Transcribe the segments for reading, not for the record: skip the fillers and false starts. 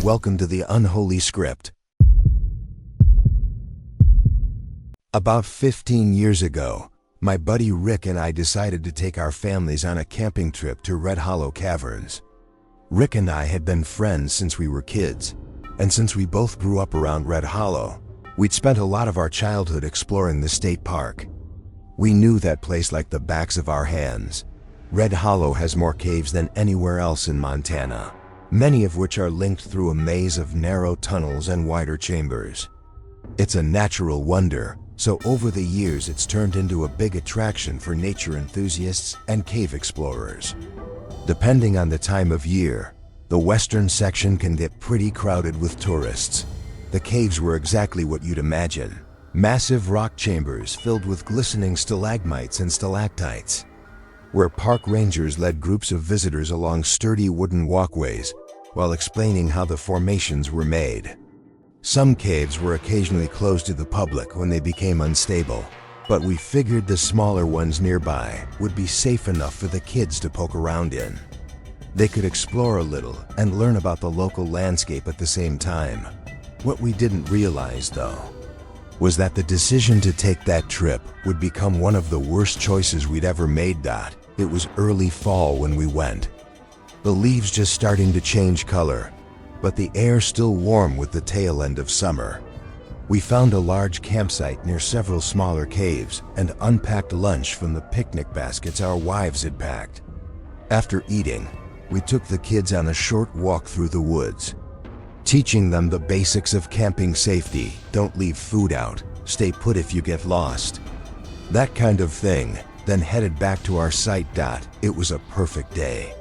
welcome to the Unholy Script. About 15 years ago, my buddy Rick and I decided to take our families on a camping trip to Red Hollow Caverns. Rick and I had been friends since we were kids, and since we both grew up around Red Hollow, we'd spent a lot of our childhood exploring the state park. We knew that place like the backs of our hands. Red Hollow has more caves than anywhere else in Montana, many of which are linked through a maze of narrow tunnels and wider chambers. It's a natural wonder, so over the years it's turned into a big attraction for nature enthusiasts and cave explorers. Depending on the time of year, the western section can get pretty crowded with tourists. The caves were exactly what you'd imagine. Massive rock chambers filled with glistening stalagmites and stalactites, where park rangers led groups of visitors along sturdy wooden walkways while explaining how the formations were made. Some caves were occasionally closed to the public when they became unstable, but we figured the smaller ones nearby would be safe enough for the kids to poke around in. They could explore a little and learn about the local landscape at the same time. What we didn't realize, though, was that the decision to take that trip would become one of the worst choices we'd ever made. It was early fall when we went. The leaves just starting to change color, but the air still warm with the tail end of summer. We found a large campsite near several smaller caves and unpacked lunch from the picnic baskets our wives had packed. After eating, we took the kids on a short walk through the woods, teaching them the basics of camping safety. Don't leave food out, stay put if you get lost, that kind of thing, then headed back to our site. It was a perfect day.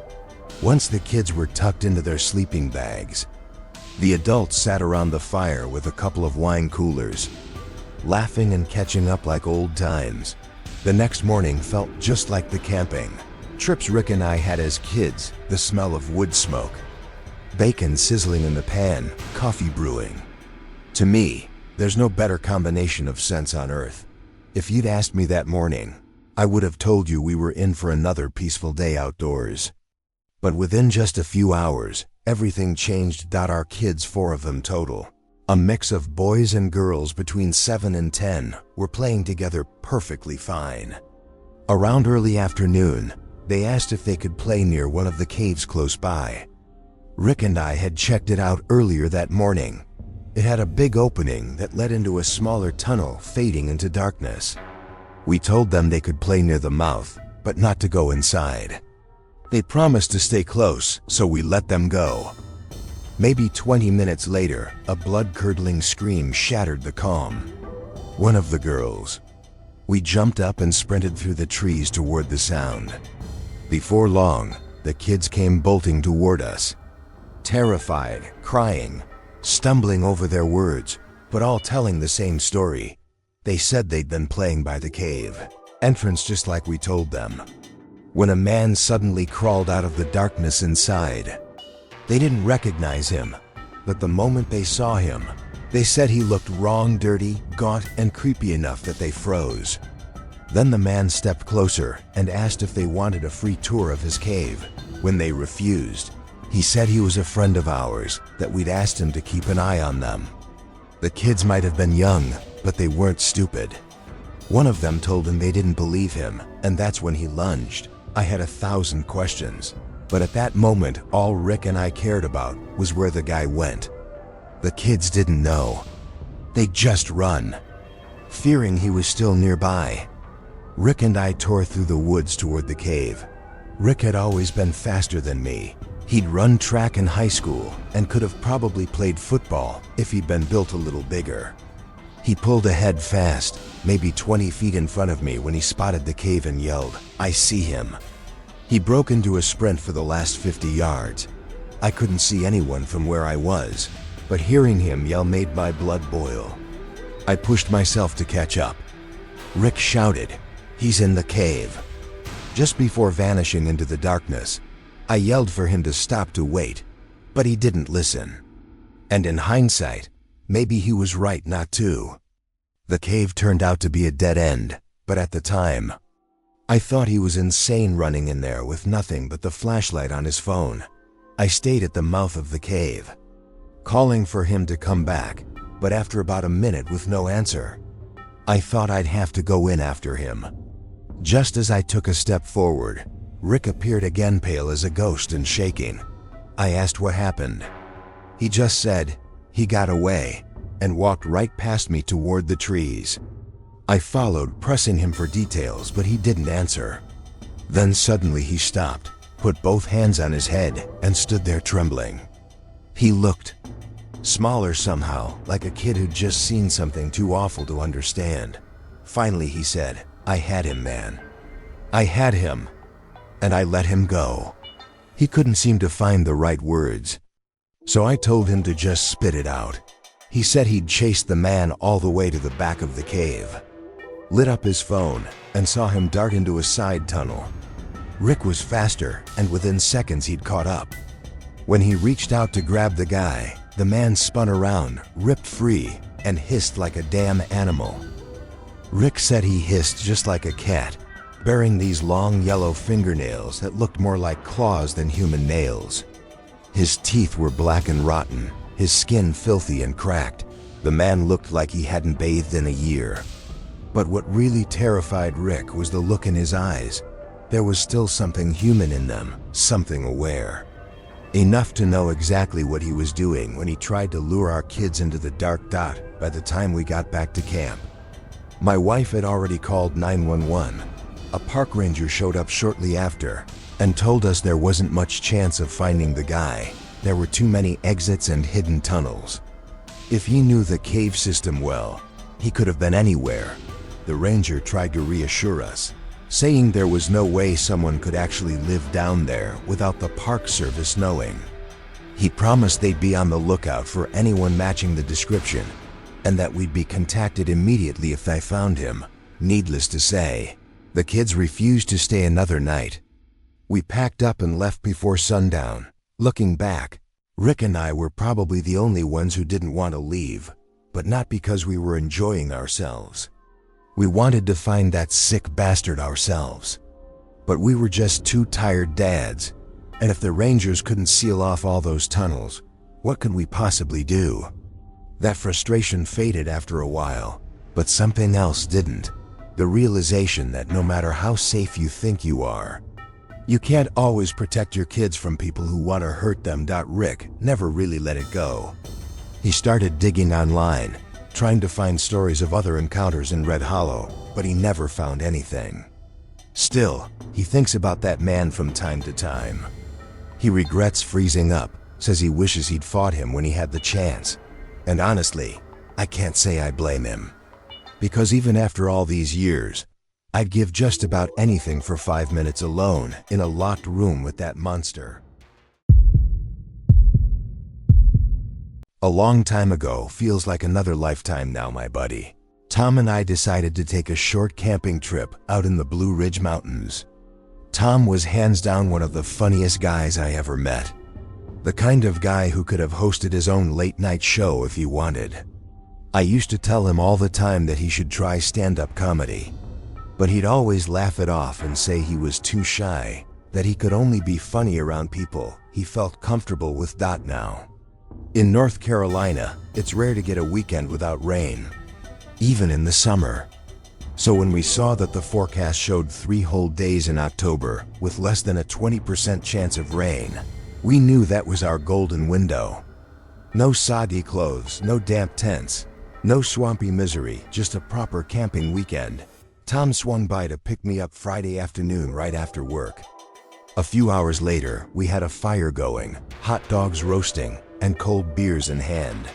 Once the kids were tucked into their sleeping bags, the adults sat around the fire with a couple of wine coolers, laughing and catching up like old times. The next morning felt just like the camping trips Rick and I had as kids. The smell of wood smoke, bacon sizzling in the pan, coffee brewing. To me, there's no better combination of scents on earth. If you'd asked me that morning, I would have told you we were in for another peaceful day outdoors. But within just a few hours, everything changed. Our kids, 4 of them total, a mix of boys and girls between 7 and 10, were playing together perfectly fine. Around early afternoon, they asked if they could play near one of the caves close by. Rick and I had checked it out earlier that morning. It had a big opening that led into a smaller tunnel fading into darkness. We told them they could play near the mouth, but not to go inside. They promised to stay close, so we let them go. Maybe 20 minutes later, a blood-curdling scream shattered the calm. One of the girls. We jumped up and sprinted through the trees toward the sound. Before long, the kids came bolting toward us, terrified, crying, stumbling over their words, but all telling the same story. They said they'd been playing by the cave entrance just like we told them, when a man suddenly crawled out of the darkness inside. They didn't recognize him, but the moment they saw him, they said he looked wrong, dirty, gaunt, and creepy enough that they froze. Then the man stepped closer and asked if they wanted a free tour of his cave. When they refused, he said he was a friend of ours, that we'd asked him to keep an eye on them. The kids might have been young, but they weren't stupid. One of them told him they didn't believe him, and that's when he lunged. I had 1,000 questions, but at that moment, all Rick and I cared about was where the guy went. The kids didn't know. They'd just run, fearing he was still nearby. Rick and I tore through the woods toward the cave. Rick had always been faster than me. He'd run track in high school and could have probably played football if he'd been built a little bigger. He pulled ahead fast, maybe 20 feet in front of me when he spotted the cave and yelled, "I see him." He broke into a sprint for the last 50 yards. I couldn't see anyone from where I was, but hearing him yell made my blood boil. I pushed myself to catch up. Rick shouted, "He's in the cave." Just before vanishing into the darkness, I yelled for him to stop, to wait, but he didn't listen. And in hindsight, maybe he was right not to. The cave turned out to be a dead end, but at the time, I thought he was insane running in there with nothing but the flashlight on his phone. I stayed at the mouth of the cave, calling for him to come back, but after about a minute with no answer. I thought I'd have to go in after him. Just as I took a step forward, Rick appeared again, pale as a ghost and shaking. I asked what happened. He just said, he got away, and walked right past me toward the trees. I followed, pressing him for details, but he didn't answer. Then suddenly he stopped, put both hands on his head, and stood there trembling. He looked smaller somehow, like a kid who'd just seen something too awful to understand. Finally he said, "I had him, man. I had him, and I let him go." He couldn't seem to find the right words, so I told him to just spit it out. He said he'd chased the man all the way to the back of the cave, lit up his phone, and saw him dart into a side tunnel. Rick was faster, and within seconds he'd caught up. When he reached out to grab the guy, the man spun around, ripped free, and hissed like a damn animal. Rick said he hissed just like a cat, bearing these long yellow fingernails that looked more like claws than human nails. His teeth were black and rotten, his skin filthy and cracked. The man looked like he hadn't bathed in a year. But what really terrified Rick was the look in his eyes. There was still something human in them, something aware. Enough to know exactly what he was doing when he tried to lure our kids into the dark dot by the time we got back to camp. My wife had already called 911. A park ranger showed up shortly after and told us there wasn't much chance of finding the guy. There were too many exits and hidden tunnels. If he knew the cave system well, he could have been anywhere. The ranger tried to reassure us, saying there was no way someone could actually live down there without the Park Service knowing. He promised they'd be on the lookout for anyone matching the description, and that we'd be contacted immediately if they found him. Needless to say, the kids refused to stay another night. We packed up and left before sundown. Looking back, Rick and I were probably the only ones who didn't want to leave, but not because we were enjoying ourselves. We wanted to find that sick bastard ourselves. But we were just two tired dads, and if the rangers couldn't seal off all those tunnels, what could we possibly do? That frustration faded after a while, but something else didn't. The realization that no matter how safe you think you are, you can't always protect your kids from people who want to hurt them. Rick never really let it go. He started digging online, trying to find stories of other encounters in Red Hollow, but he never found anything. Still, he thinks about that man from time to time. He regrets freezing up, says he wishes he'd fought him when he had the chance. And honestly, I can't say I blame him. Because even after all these years, I'd give just about anything for 5 minutes alone in a locked room with that monster. A long time ago feels like another lifetime now, my buddy. Tom and I decided to take a short camping trip out in the Blue Ridge Mountains. Tom was hands down one of the funniest guys I ever met. The kind of guy who could have hosted his own late-night show if he wanted. I used to tell him all the time that he should try stand-up comedy, but he'd always laugh it off and say he was too shy, that he could only be funny around people he felt comfortable with. Now, in North Carolina, it's rare to get a weekend without rain, even in the summer. So when we saw that the forecast showed 3 whole days in October with less than a 20% chance of rain, we knew that was our golden window. No soggy clothes, no damp tents, no swampy misery, just a proper camping weekend. Tom swung by to pick me up Friday afternoon right after work. A few hours later, we had a fire going, hot dogs roasting, and cold beers in hand.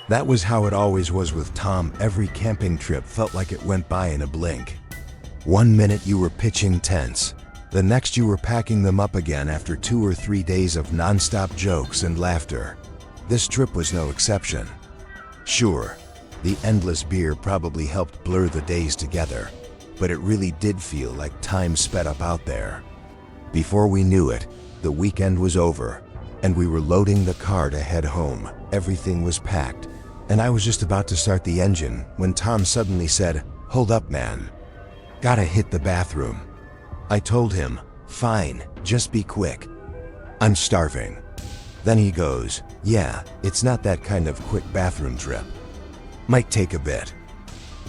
That was how it always was with Tom. Every camping trip felt like it went by in a blink. One minute you were pitching tents, the next you were packing them up again after 2 or 3 days of non-stop jokes and laughter. This trip was no exception. Sure, the endless beer probably helped blur the days together, but it really did feel like time sped up out there. Before we knew it, the weekend was over, and we were loading the car to head home. Everything was packed, and I was just about to start the engine when Tom suddenly said, "Hold up, man. Gotta hit the bathroom." I told him, "Fine, just be quick. I'm starving." Then he goes, Yeah, it's not that kind of quick bathroom trip. Might take a bit.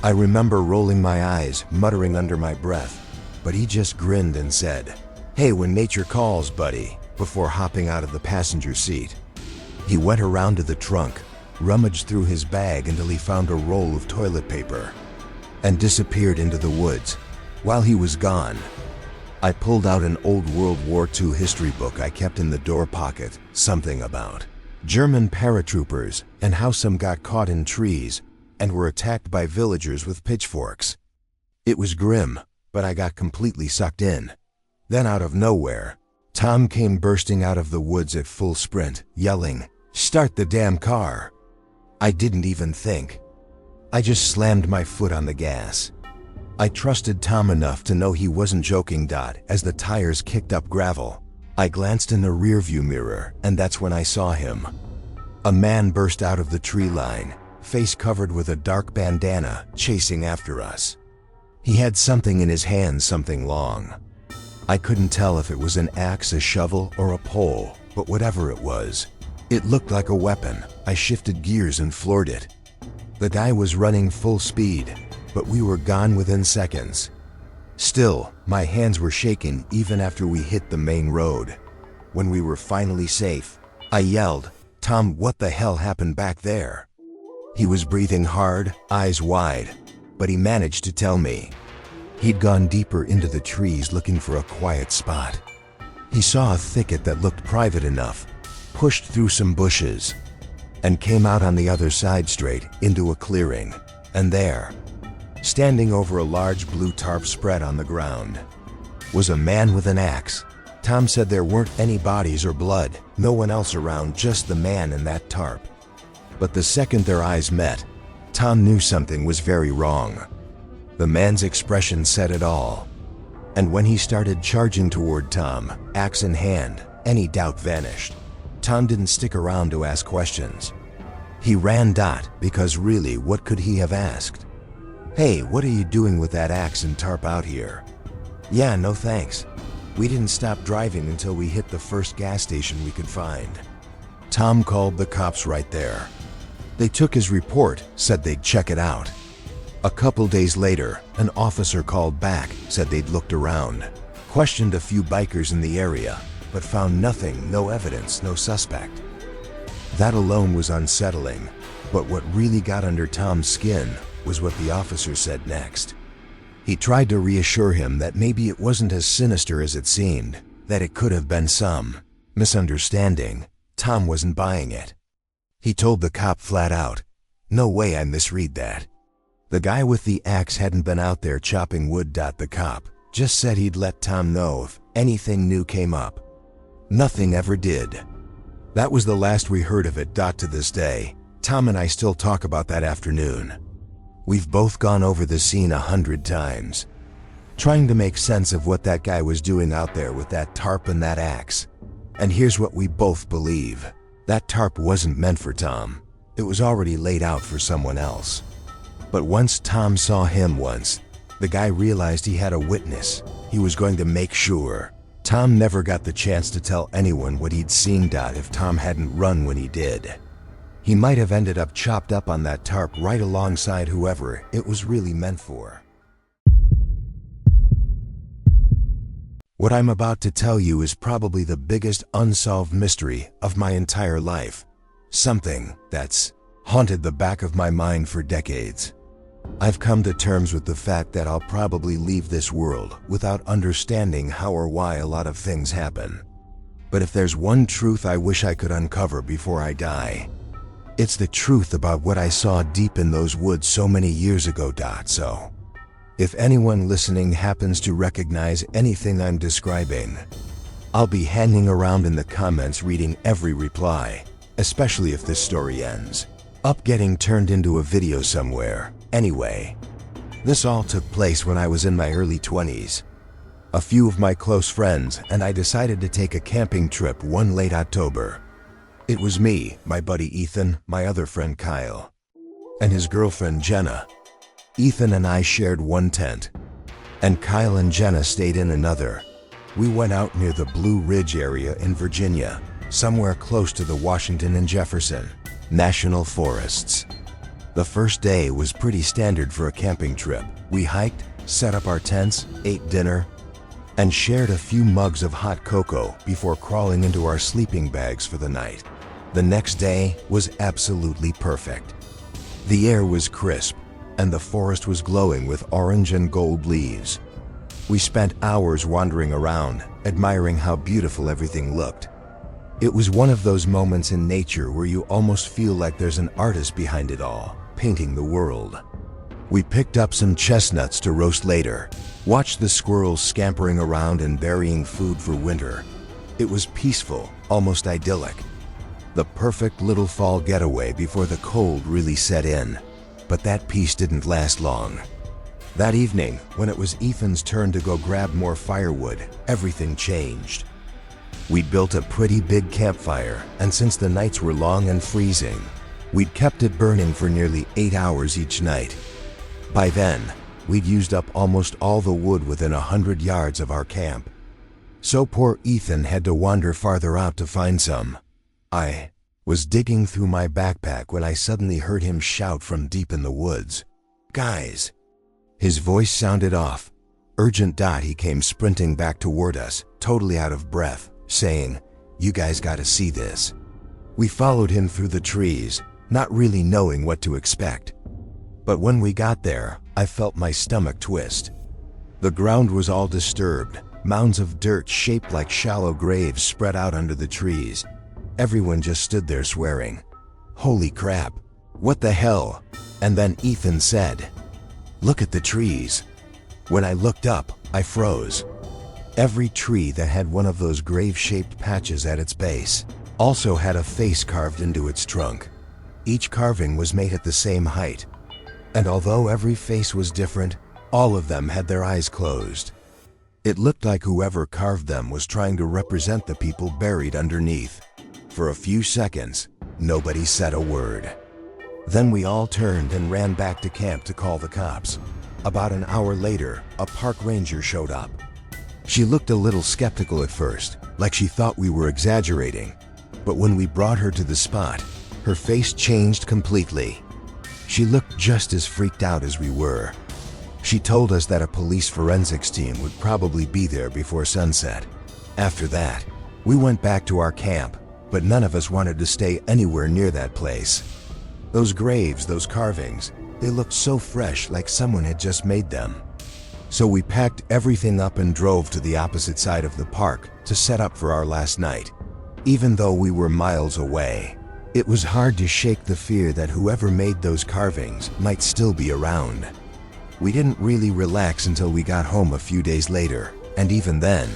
I remember rolling my eyes, muttering under my breath, but he just grinned and said, "Hey, when nature calls, buddy," before hopping out of the passenger seat. He went around to the trunk, rummaged through his bag until he found a roll of toilet paper, and disappeared into the woods. While he was gone, I pulled out an old World War II history book I kept in the door pocket, something about German paratroopers and how some got caught in trees and were attacked by villagers with pitchforks. It was grim, but I got completely sucked in. Then out of nowhere, Tom came bursting out of the woods at full sprint, yelling, "Start the damn car!" I didn't even think. I just slammed my foot on the gas. I trusted Tom enough to know he wasn't joking. As the tires kicked up gravel, I glanced in the rearview mirror, and that's when I saw him. A man burst out of the tree line, face covered with a dark bandana, chasing after us. He had something in his hand, something long. I couldn't tell if it was an axe, a shovel, or a pole, but whatever it was, it looked like a weapon. I shifted gears and floored it. The guy was running full speed, but we were gone within seconds. Still, my hands were shaking even after we hit the main road. When we were finally safe, I yelled, "Tom, what the hell happened back there?" He was breathing hard, eyes wide, but he managed to tell me. He'd gone deeper into the trees looking for a quiet spot. He saw a thicket that looked private enough, pushed through some bushes, and came out on the other side straight into a clearing. And there, standing over a large blue tarp spread on the ground, was a man with an axe. Tom said there weren't any bodies or blood, no one else around, just the man and that tarp. But the second their eyes met, Tom knew something was very wrong. The man's expression said it all. And when he started charging toward Tom, axe in hand, any doubt vanished. Tom didn't stick around to ask questions. He ran. Because really, what could he have asked? "Hey, what are you doing with that axe and tarp out here?" "Yeah, no thanks. We didn't stop driving until we hit the first gas station we could find." Tom called the cops right there. They took his report, said they'd check it out. A couple days later, an officer called back, said they'd looked around, questioned a few bikers in the area, but found nothing, no evidence, no suspect. That alone was unsettling, but what really got under Tom's skin was what the officer said next. He tried to reassure him that maybe it wasn't as sinister as it seemed, that it could have been some misunderstanding. Tom wasn't buying it. He told the cop flat out, "No way I misread that. The guy with the axe hadn't been out there chopping wood." The cop just said he'd let Tom know if anything new came up. Nothing ever did. That was the last we heard of it. To this day, Tom and I still talk about that afternoon. We've both gone over the scene 100 times, trying to make sense of what that guy was doing out there with that tarp and that axe. And here's what we both believe. That tarp wasn't meant for Tom. It was already laid out for someone else. But once Tom saw him once, the guy realized he had a witness. He was going to make sure. Tom never got the chance to tell anyone what he'd seen. If Tom hadn't run when he did, he might have ended up chopped up on that tarp right alongside whoever it was really meant for. What I'm about to tell you is probably the biggest unsolved mystery of my entire life. Something that's haunted the back of my mind for decades. I've come to terms with the fact that I'll probably leave this world without understanding how or why a lot of things happen. But if there's one truth I wish I could uncover before I die, it's the truth about what I saw deep in those woods so many years ago. So, if anyone listening happens to recognize anything I'm describing, I'll be hanging around in the comments reading every reply, especially if this story ends up getting turned into a video somewhere. Anyway, this all took place when I was in my early 20s. A few of my close friends and I decided to take a camping trip one late October. It was me, my buddy Ethan, my other friend Kyle, and his girlfriend Jenna. Ethan and I shared one tent, and Kyle and Jenna stayed in another. We went out near the Blue Ridge area in Virginia. somewhere close to the Washington and Jefferson National Forests. The first day was pretty standard for a camping trip. We hiked, set up our tents, ate dinner, and shared a few mugs of hot cocoa before crawling into our sleeping bags for the night. The next day was absolutely perfect. The air was crisp, and the forest was glowing with orange and gold leaves. We spent hours wandering around, admiring how beautiful everything looked. It was one of those moments in nature where you almost feel like there's an artist behind it all, painting the world. We picked up some chestnuts to roast later, watched the squirrels scampering around and burying food for winter. It was peaceful, almost idyllic. The perfect little fall getaway before the cold really set in. But that peace didn't last long. That evening, when it was Ethan's turn to go grab more firewood, everything changed. We'd built a pretty big campfire, and since the nights were long and freezing, we'd kept it burning for nearly 8 hours each night. By then, we'd used up almost all the wood within 100 yards of our camp. So poor Ethan had to wander farther out to find some. I was digging through my backpack when I suddenly heard him shout from deep in the woods, "Guys!" His voice sounded off. Urgent. He came sprinting back toward us, totally out of breath, saying, "You guys gotta see this." We followed him through the trees, not really knowing what to expect. But when we got there, I felt my stomach twist. The ground was all disturbed, mounds of dirt shaped like shallow graves spread out under the trees. Everyone just stood there swearing. Holy crap, what the hell? And then Ethan said, "Look at the trees." When I looked up, I froze. Every tree that had one of those grave-shaped patches at its base also had a face carved into its trunk. Each carving was made at the same height. And although every face was different, all of them had their eyes closed. It looked like whoever carved them was trying to represent the people buried underneath. For a few seconds, nobody said a word. Then we all turned and ran back to camp to call the cops. About an hour later, a park ranger showed up. She looked a little skeptical at first, like she thought we were exaggerating. But when we brought her to the spot, her face changed completely. She looked just as freaked out as we were. She told us that a police forensics team would probably be there before sunset. After that, we went back to our camp, but none of us wanted to stay anywhere near that place. Those graves, those carvings, they looked so fresh, like someone had just made them. So we packed everything up and drove to the opposite side of the park to set up for our last night. Even though we were miles away, it was hard to shake the fear that whoever made those carvings might still be around. We didn't really relax until we got home a few days later, and even then,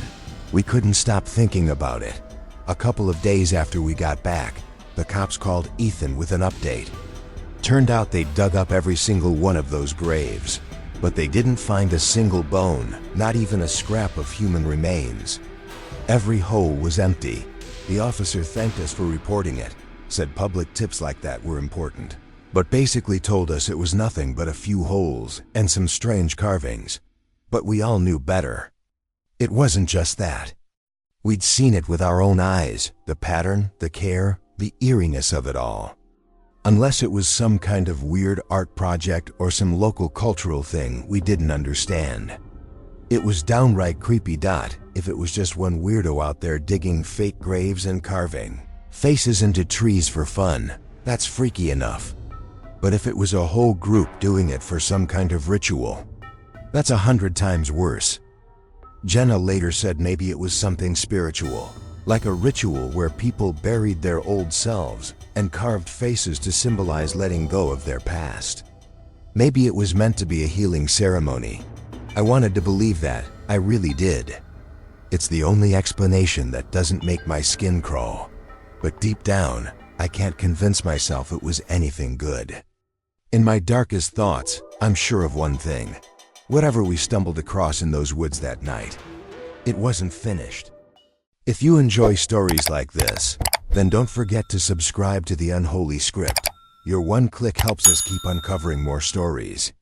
we couldn't stop thinking about it. A couple of days after we got back, the cops called Ethan with an update. Turned out they'd dug up every single one of those graves, but they didn't find a single bone, not even a scrap of human remains. Every hole was empty. The officer thanked us for reporting it, said public tips like that were important, but basically told us it was nothing but a few holes and some strange carvings. But we all knew better. It wasn't just that. We'd seen it with our own eyes, the pattern, the care, the eeriness of it all. Unless it was some kind of weird art project or some local cultural thing we didn't understand. It was downright creepy. If it was just one weirdo out there digging fake graves and carving faces into trees for fun, that's freaky enough. But if it was a whole group doing it for some kind of ritual, that's 100 times worse. Jenna later said maybe it was something spiritual, like a ritual where people buried their old selves and carved faces to symbolize letting go of their past. Maybe it was meant to be a healing ceremony. I wanted to believe that, I really did. It's the only explanation that doesn't make my skin crawl. But deep down, I can't convince myself it was anything good. In my darkest thoughts, I'm sure of one thing. Whatever we stumbled across in those woods that night, it wasn't finished. If you enjoy stories like this, then don't forget to subscribe to The Unholy Script. Your one click helps us keep uncovering more stories.